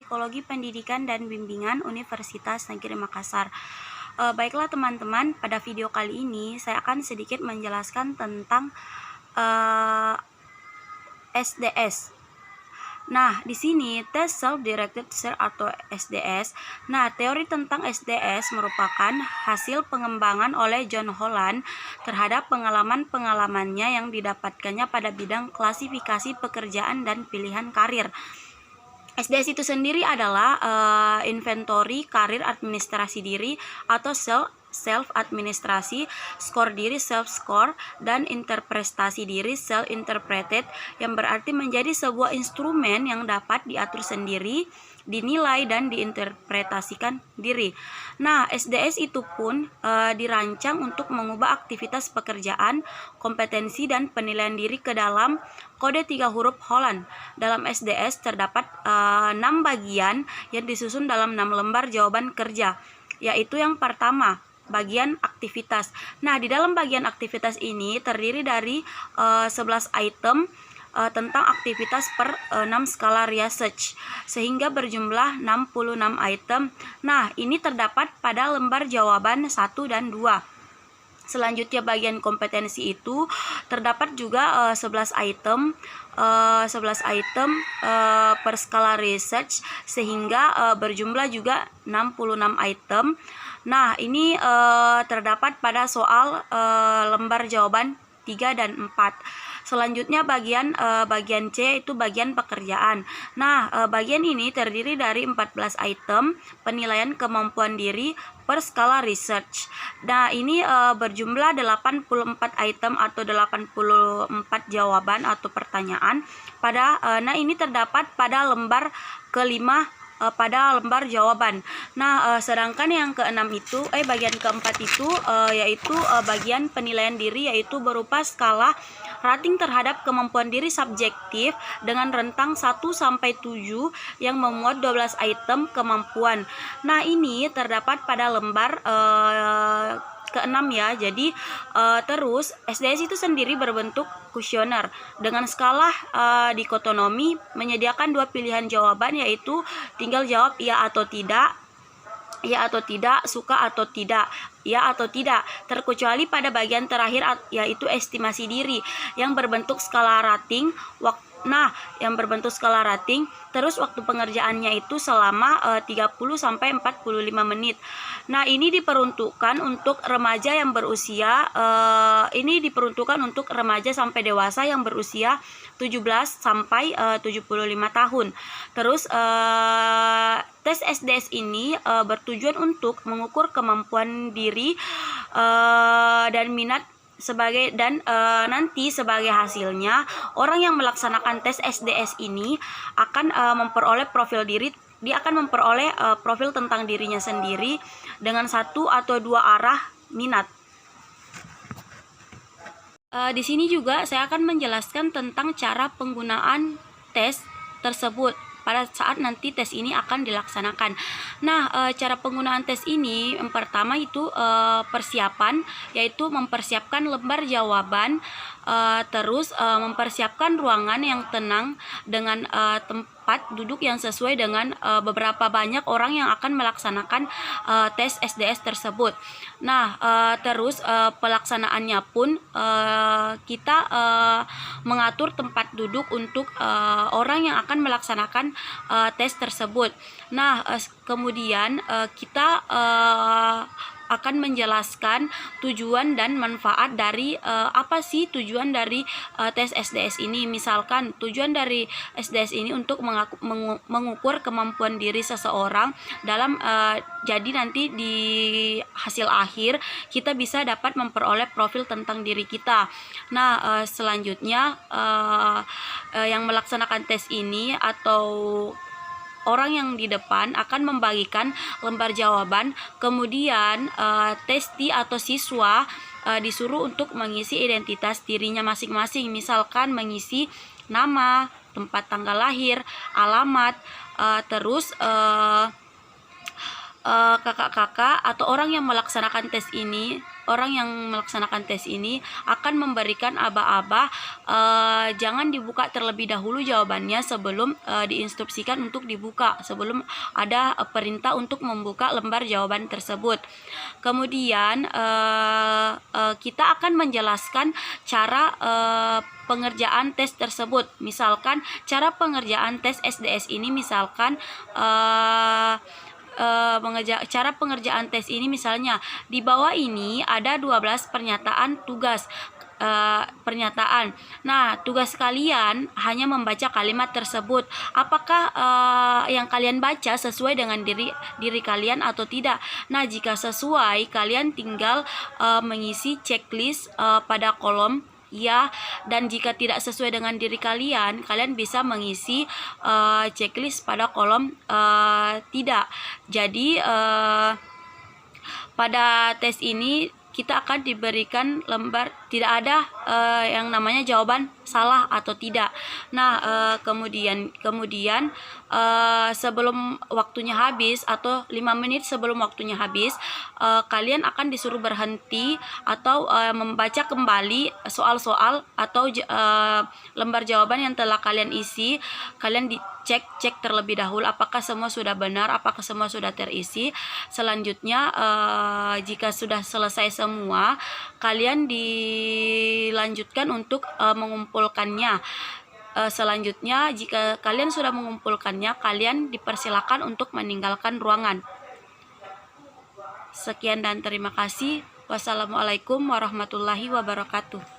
Psikologi Pendidikan dan Bimbingan Universitas Negeri Makassar. Baiklah teman-teman, pada video kali ini saya akan sedikit menjelaskan tentang SDS. Nah, di sini tes self-directed search atau SDS. Nah, teori tentang SDS merupakan hasil pengembangan oleh John Holland terhadap pengalaman-pengalamannya yang didapatkannya pada bidang klasifikasi pekerjaan dan pilihan karir. SDS itu sendiri adalah inventory karir administrasi diri atau self-administrasi, skor diri self-score, dan interpretasi diri self-interpreted, yang berarti menjadi sebuah instrumen yang dapat diatur sendiri, dinilai, dan diinterpretasikan diri. Nah, SDS itu pun dirancang untuk mengubah aktivitas pekerjaan, kompetensi, dan penilaian diri ke dalam kode 3 huruf Holland. Dalam SDS terdapat 6 bagian yang disusun dalam 6 lembar jawaban kerja, yaitu yang pertama, bagian aktivitas. Nah, di dalam bagian aktivitas ini terdiri dari 11 item tentang aktivitas per 6 skala research, sehingga berjumlah 66 item. Nah, ini terdapat pada lembar jawaban 1 dan 2. Selanjutnya bagian kompetensi itu terdapat juga 11 item per skala research, sehingga berjumlah juga 66 item. Nah, ini terdapat pada soal lembar jawaban 3 dan 4. Selanjutnya bagian C itu bagian pekerjaan. Nah, bagian ini terdiri dari 14 item penilaian kemampuan diri per skala research. Nah, ini berjumlah 84 item atau 84 jawaban atau pertanyaan pada nah ini terdapat pada lembar kelima pada lembar jawaban. Nah, sedangkan yang keenam itu bagian keempat itu yaitu bagian penilaian diri, yaitu berupa skala rating terhadap kemampuan diri subjektif dengan rentang 1 sampai 7 yang memuat 12 item kemampuan. Nah, ini terdapat pada lembar keenam ya. Jadi terus SDS itu sendiri berbentuk kuesioner dengan skala dikotomi, menyediakan 2 pilihan jawaban, yaitu tinggal jawab iya atau tidak, ya atau tidak, suka atau tidak, ya atau tidak, terkecuali pada bagian terakhir yaitu estimasi diri yang berbentuk skala rating. Yang berbentuk skala rating, terus waktu pengerjaannya itu selama 30 sampai 45 menit. Nah, ini diperuntukkan untuk remaja yang berusia sampai dewasa yang berusia 17 sampai 75 tahun. Terus tes SDS ini bertujuan untuk mengukur kemampuan diri dan minat nanti sebagai hasilnya orang yang melaksanakan tes SDS ini akan memperoleh profil diri. Dia akan memperoleh profil tentang dirinya sendiri dengan 1 atau 2 arah minat. Di sini juga saya akan menjelaskan tentang cara penggunaan tes tersebut pada saat nanti tes ini akan dilaksanakan. Nah, cara penggunaan tes ini yang pertama itu persiapan, yaitu mempersiapkan lembar jawaban, terus mempersiapkan ruangan yang tenang dengan tempat duduk yang sesuai dengan beberapa banyak orang yang akan melaksanakan tes SDS tersebut. Nah, terus pelaksanaannya pun kita mengatur tempat duduk untuk orang yang akan melaksanakan tes tersebut. Nah, kemudian kita akan menjelaskan tujuan dan manfaat dari apa sih tujuan dari tes SDS ini. Misalkan tujuan dari SDS ini untuk mengukur kemampuan diri seseorang dalam jadi nanti di hasil akhir kita bisa dapat memperoleh profil tentang diri kita. Nah, selanjutnya yang melaksanakan tes ini atau orang yang di depan akan membagikan lembar jawaban, kemudian testi atau siswa disuruh untuk mengisi identitas dirinya masing-masing, misalkan mengisi nama, tempat tanggal lahir, alamat, terus kakak-kakak atau orang yang melaksanakan tes ini akan memberikan aba-aba. Jangan dibuka terlebih dahulu jawabannya sebelum diinstruksikan untuk dibuka, sebelum ada perintah untuk membuka lembar jawaban tersebut. Kemudian kita akan menjelaskan cara pengerjaan tes tersebut. Misalkan cara pengerjaan tes SDS ini, misalkan cara pengerjaan tes ini, misalnya di bawah ini ada 12 pernyataan tugas. Pernyataan. Nah, tugas kalian hanya membaca kalimat tersebut. Apakah yang kalian baca sesuai dengan diri kalian atau tidak? Nah, jika sesuai, kalian tinggal mengisi checklist pada kolom ya, dan jika tidak sesuai dengan diri kalian, kalian bisa mengisi checklist pada kolom tidak. Jadi pada tes ini kita akan diberikan lembar, tidak ada yang namanya jawaban salah atau tidak. Nah, kemudian sebelum waktunya habis atau 5 menit sebelum waktunya habis, kalian akan disuruh berhenti atau membaca kembali soal-soal atau lembar jawaban yang telah kalian isi. Kalian cek terlebih dahulu apakah semua sudah benar, apakah semua sudah terisi. Selanjutnya jika sudah selesai semua, kalian dilanjutkan untuk mengumpulkannya. Selanjutnya, jika kalian sudah mengumpulkannya, kalian dipersilakan untuk meninggalkan ruangan. Sekian dan terima kasih. Wassalamualaikum warahmatullahi wabarakatuh.